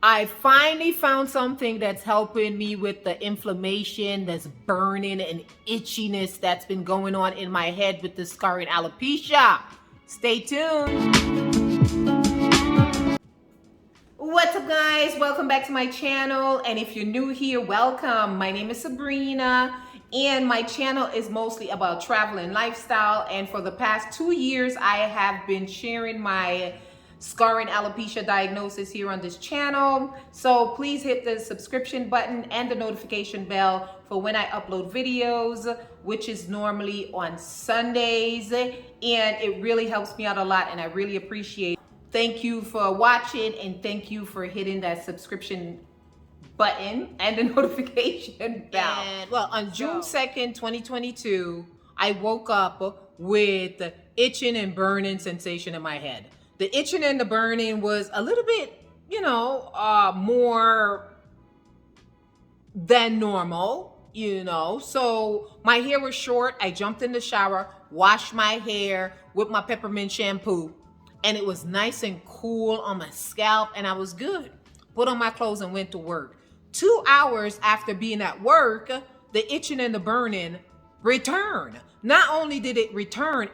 I finally found something that's helping me with the inflammation, that's burning and itchiness that's been going on in my head with the scarring alopecia. Stay tuned. What's up, guys? Welcome back to my channel. And if you're new here, welcome. My name is Sabrina, and my channel is mostly about travel and lifestyle. And for the past 2 years, I have been sharing my scarring alopecia diagnosis here on this channel. So please hit the subscription button and the notification bell for when I upload videos, which is normally on Sundays. And it really helps me out a lot, and I really appreciate it. Thank you for watching, and thank you for hitting that subscription button and the notification bell. And well, on June 2nd, 2022, I woke up with itching and burning sensation in my head. The itching and the burning was a little bit, more than normal, So my hair was short. I jumped in the shower, washed my hair with my peppermint shampoo, and it was nice and cool on my scalp, and I was good. Put on my clothes and went to work. 2 hours after being at work, the itching and the burning returned. Not only did it returned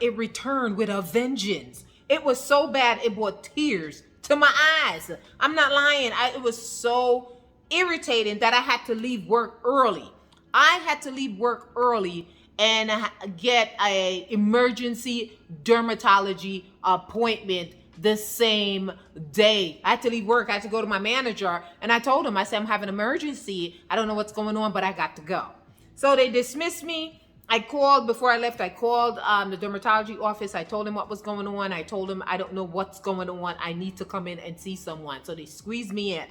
with a vengeance. It was so bad, it brought tears to my eyes. I'm not lying. It was so irritating that I had to leave work early. I had to leave work early and get an emergency dermatology appointment the same day. I had to leave work. I had to go to my manager, and I told him, I said, I'm having an emergency. I don't know what's going on, but I got to go. So they dismissed me. I called before I left. I called the dermatology office. I told him what was going on. I told him, I don't know what's going on. I need to come in and see someone. So they squeezed me in.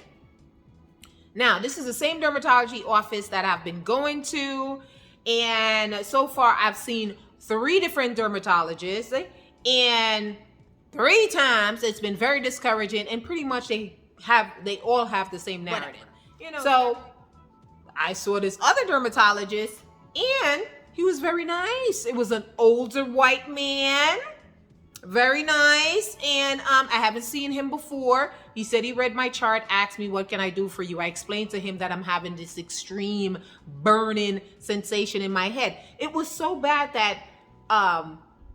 Now, this is the same dermatology office that I've been going to. And so far, I've seen 3 different dermatologists, and 3 times it's been very discouraging. And pretty much they all have the same narrative. So I saw this other dermatologist, and he was very nice. It was an older white man, very nice. And I haven't seen him before. He said he read my chart, asked me, what can I do for you? I explained to him that I'm having this extreme burning sensation in my head. It was so bad that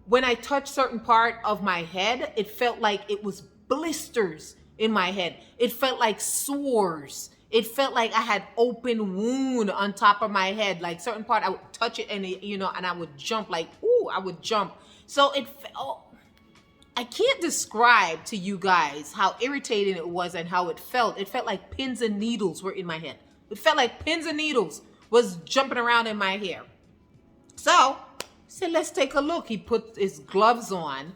when I touched certain part of my head, it felt like it was blisters in my head. It felt like sores. It felt like I had open wound on top of my head. Like certain part, I would touch it and and I would jump, like, ooh, I would jump. So it felt, I can't describe to you guys how irritating it was and how it felt. It felt like pins and needles were in my head. It felt like pins and needles was jumping around in my hair. So I said, let's take a look. He put his gloves on,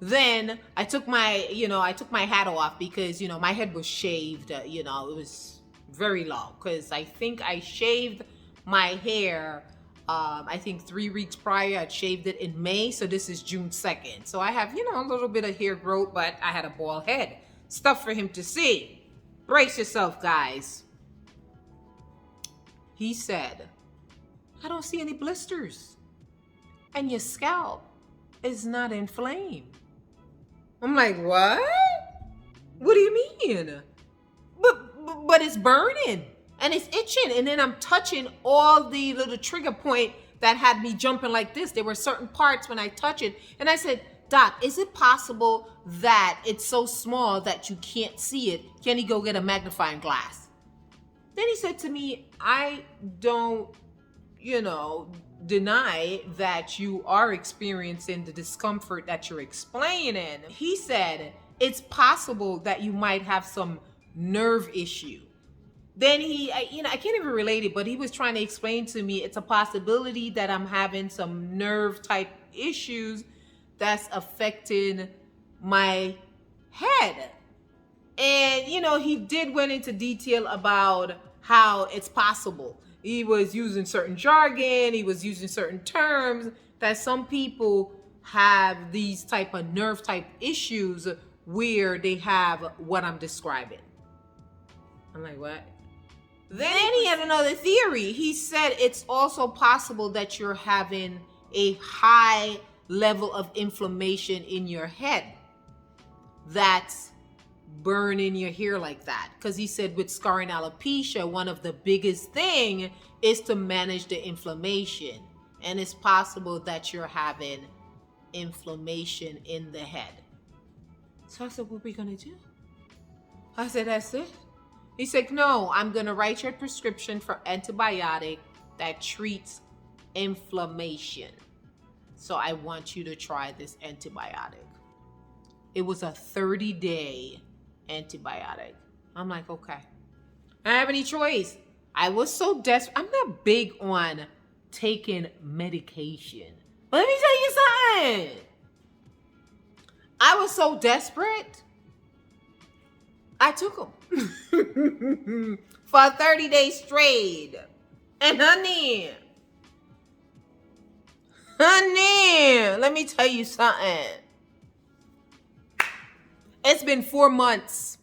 Then I took my, I took my hat off because, my head was shaved, it was very long, because I think I shaved my hair, I think 3 weeks prior. I'd shaved it in May. So this is June 2nd. So I have, a little bit of hair growth, but I had a bald head. Stuff for him to see. Brace yourself, guys. He said, I don't see any blisters, and your scalp is not inflamed. I'm like, what? What do you mean? But it's burning and it's itching. And then I'm touching all the little trigger point that had me jumping like this. There were certain parts when I touch it. And I said, Doc, is it possible that it's so small that you can't see it? Can you go get a magnifying glass? Then he said to me, I don't, deny that you are experiencing the discomfort that you're explaining. He said, it's possible that you might have some nerve issue. Then I can't even relate it, but he was trying to explain to me it's a possibility that I'm having some nerve type issues that's affecting my head. And, he did went into detail about how it's possible. He was using certain jargon. He was using certain terms that some people have these type of nerve type issues where they have what I'm describing. I'm like, what? Then he had another theory. He said it's also possible that you're having a high level of inflammation in your head that's burning your hair like that. Because he said with scarring alopecia, one of the biggest thing is to manage the inflammation. And it's possible that you're having inflammation in the head. So I said, what are we going to do? I said, that's it. He said, no, I'm going to write your prescription for antibiotic that treats inflammation. So I want you to try this antibiotic. It was a 30-day antibiotic. I'm like, okay. I don't have any choice. I was so desperate. I'm not big on taking medication. But let me tell you something. I was so desperate. I took them for 30 days straight. And honey, let me tell you something. It's been 4 months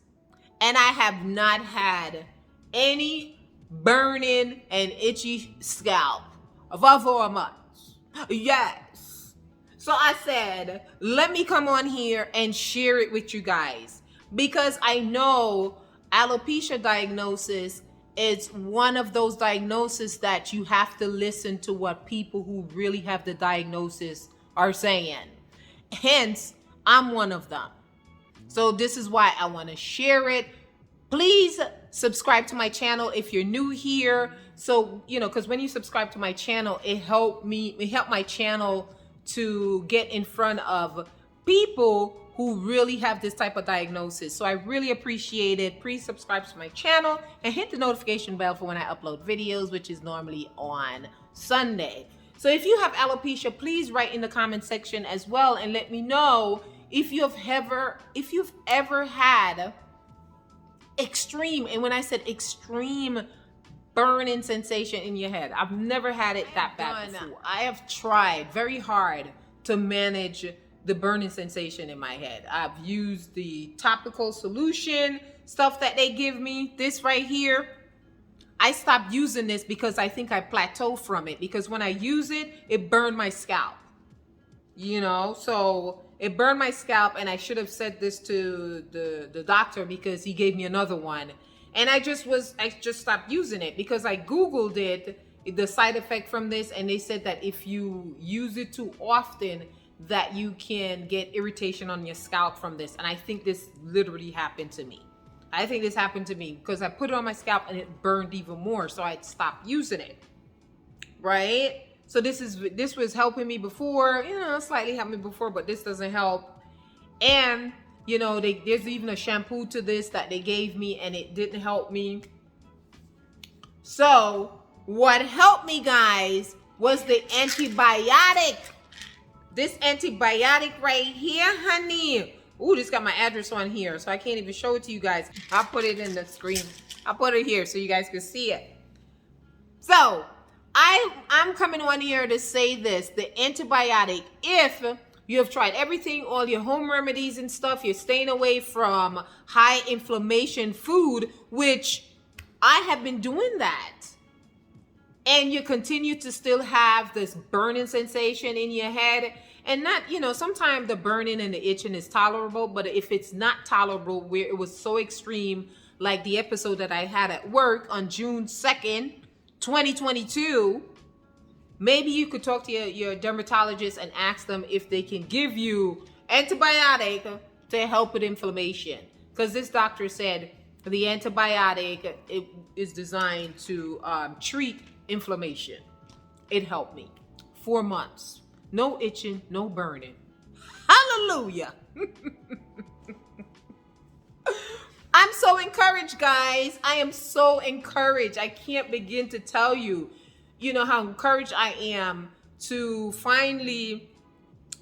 and I have not had any burning and itchy scalp for 4 months. Yes. So I said, let me come on here and share it with you guys, because I know alopecia diagnosis is one of those diagnoses that you have to listen to what people who really have the diagnosis are saying. Hence, I'm one of them. So this is why I want to share it. Please subscribe to my channel if you're new here. So, because when you subscribe to my channel, it helped my channel to get in front of people who really have this type of diagnosis. So I really appreciate it. Please subscribe to my channel and hit the notification bell for when I upload videos, which is normally on Sunday. So if you have alopecia, please write in the comment section as well and let me know if you've ever had extreme, and when I said extreme, burning sensation in your head. I've never had it that bad before. I have tried very hard to manage the burning sensation in my head. I've used the topical solution stuff that they give me. This right here, I stopped using this because I think I plateaued from it, because when I use it, it burned my scalp. So it burned my scalp, and I should have said this to the doctor because he gave me another one. And I just stopped using it because I Googled it, the side effect from this, and they said that if you use it too often, that you can get irritation on your scalp from this. And I think this literally happened to me. I think this happened to me because I put it on my scalp and it burned even more. So I stopped using it, right? So this was helping me before, slightly helped me before, but this doesn't help. And, there's even a shampoo to this that they gave me and it didn't help me. So what helped me, guys, was the antibiotic. This antibiotic right here, honey. Ooh, this got my address on here, so I can't even show it to you guys. I'll put it in the screen. I'll put it here so you guys can see it. So I'm coming on here to say this, the antibiotic, if you have tried everything, all your home remedies and stuff, you're staying away from high inflammation food, which I have been doing that, and you continue to still have this burning sensation in your head, and not, sometimes the burning and the itching is tolerable, but if it's not tolerable, where it was so extreme, like the episode that I had at work on June 2nd, 2022, maybe you could talk to your dermatologist and ask them if they can give you antibiotic to help with inflammation. Because this doctor said the antibiotic, it is designed to treat inflammation. It helped me. 4 months. No itching, no burning. Hallelujah. I'm so encouraged, guys. I am so encouraged. I can't begin to tell you, how encouraged I am to finally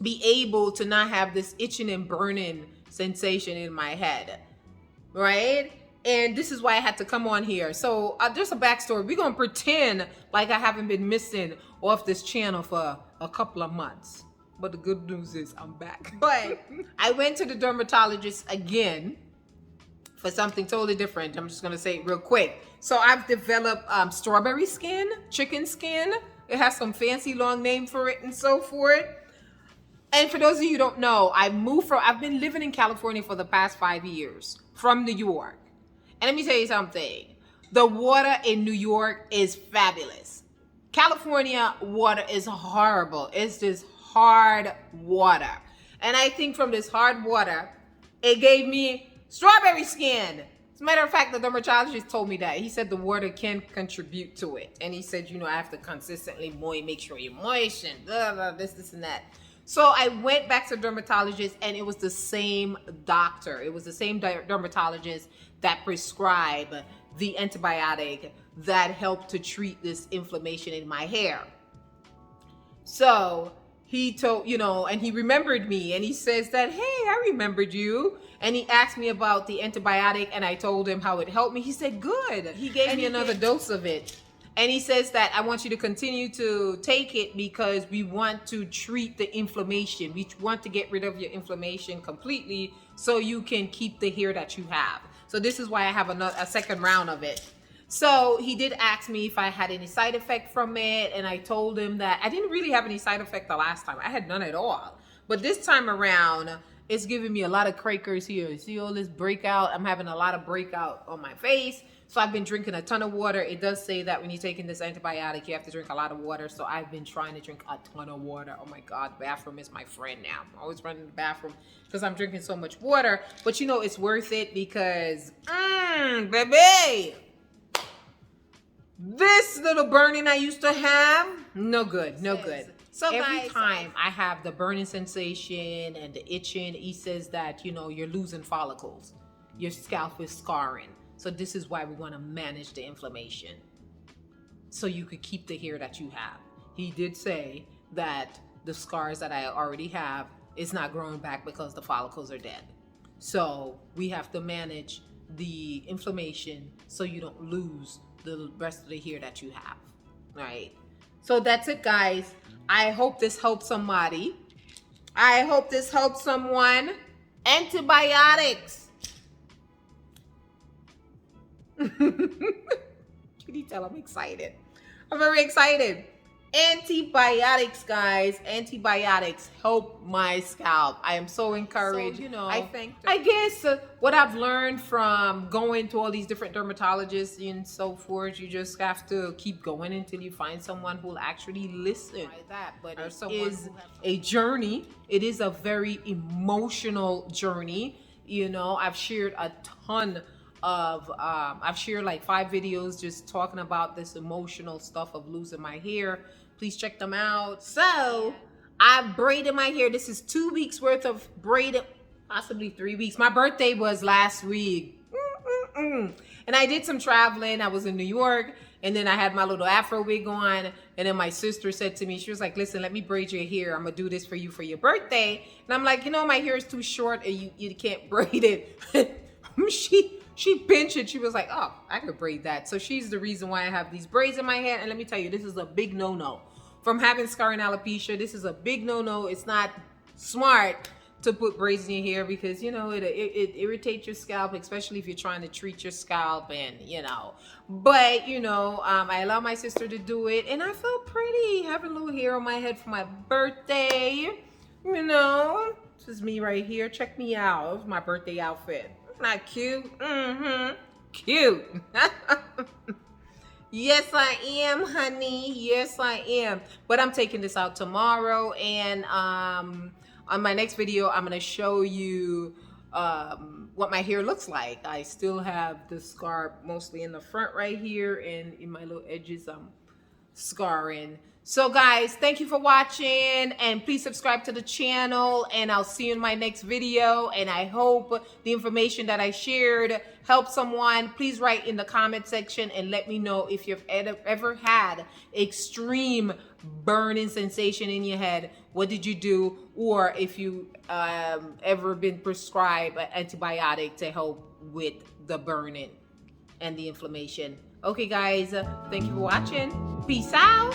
be able to not have this itching and burning sensation in my head, right? And this is why I had to come on here. So there's a backstory. We're going to pretend like I haven't been missing off this channel for a couple of months. But the good news is I'm back. But I went to the dermatologist again for something totally different. I'm just going to say it real quick. So I've developed strawberry skin, chicken skin. It has some fancy long name for it and so forth. And for those of you who don't know, I've been living in California for the past 5 years from New York. And let me tell you something. The water in New York is fabulous. California water is horrible. It's this hard water. And I think from this hard water, it gave me strawberry skin. As a matter of fact, the dermatologist told me that. He said the water can contribute to it. And he said, I have to consistently make sure you're moist and blah, blah, this and that. So I went back to the dermatologist, and it was the same doctor. It was the same dermatologist that prescribed the antibiotic that helped to treat this inflammation in my hair. So he told, and he remembered me, and he says that, hey, I remembered you. And he asked me about the antibiotic, and I told him how it helped me. He said, good. He gave me another dose of it. And he says that I want you to continue to take it because we want to treat the inflammation. We want to get rid of your inflammation completely so you can keep the hair that you have. So this is why I have a second round of it. So he did ask me if I had any side effect from it. And I told him that I didn't really have any side effect the last time. I had none at all. But this time around, it's giving me a lot of crackers here. See all this breakout? I'm having a lot of breakout on my face. So I've been drinking a ton of water. It does say that when you're taking this antibiotic, you have to drink a lot of water. So I've been trying to drink a ton of water. Oh my God, bathroom is my friend now. I'm always running to the bathroom because I'm drinking so much water. But it's worth it because, baby, this little burning I used to have, no good, no good. So every time I have the burning sensation and the itching, he says that, you're losing follicles. Your scalp is scarring. So this is why we want to manage the inflammation so you could keep the hair that you have. He did say that the scars that I already have is not growing back because the follicles are dead. So we have to manage the inflammation so you don't lose the rest of the hair that you have, right? So that's it, guys. I hope this helps somebody. I hope this helps someone. Antibiotics. Can you tell I'm excited? I'm very excited. Antibiotics, guys. Antibiotics help my scalp. I am so encouraged. So, I guess what I've learned from going to all these different dermatologists and so forth, you just have to keep going until you find someone who will actually listen. But it is a journey. It is a very emotional journey. I've shared a ton of I've shared like 5 videos just talking about this emotional stuff of losing my hair. Please check them out. So I've braided my hair. This is 2 weeks worth of braided, possibly 3 weeks. My birthday was last week. And I did some traveling. I was in New York, and then I had my little Afro wig on. And then my sister said to me, she was like, listen, let me braid your hair. I'm gonna do this for you for your birthday. And I'm like, my hair is too short and you can't braid it. She pinched it. She was like, oh, I could braid that. So she's the reason why I have these braids in my hair. And let me tell you, this is a big no-no. From having scarring alopecia, this is a big no-no. It's not smart to put braids in your hair because, it irritates your scalp, especially if you're trying to treat your scalp and, But, I allow my sister to do it. And I felt pretty having a little hair on my head for my birthday. This is me right here. Check me out. It was my birthday outfit. Not cute? Cute. Yes, I am, honey. Yes, I am. But I'm taking this out tomorrow. And on my next video, I'm going to show you what my hair looks like. I still have the scar mostly in the front right here. And in my little edges, I'm scarring. So guys, thank you for watching, and please subscribe to the channel, and I'll see you in my next video. And I hope the information that I shared helped someone. Please write in the comment section and let me know if you've ever had extreme burning sensation in your head. What did you do? Or if you ever been prescribed an antibiotic to help with the burning and the inflammation. Okay guys, thank you for watching. Peace out.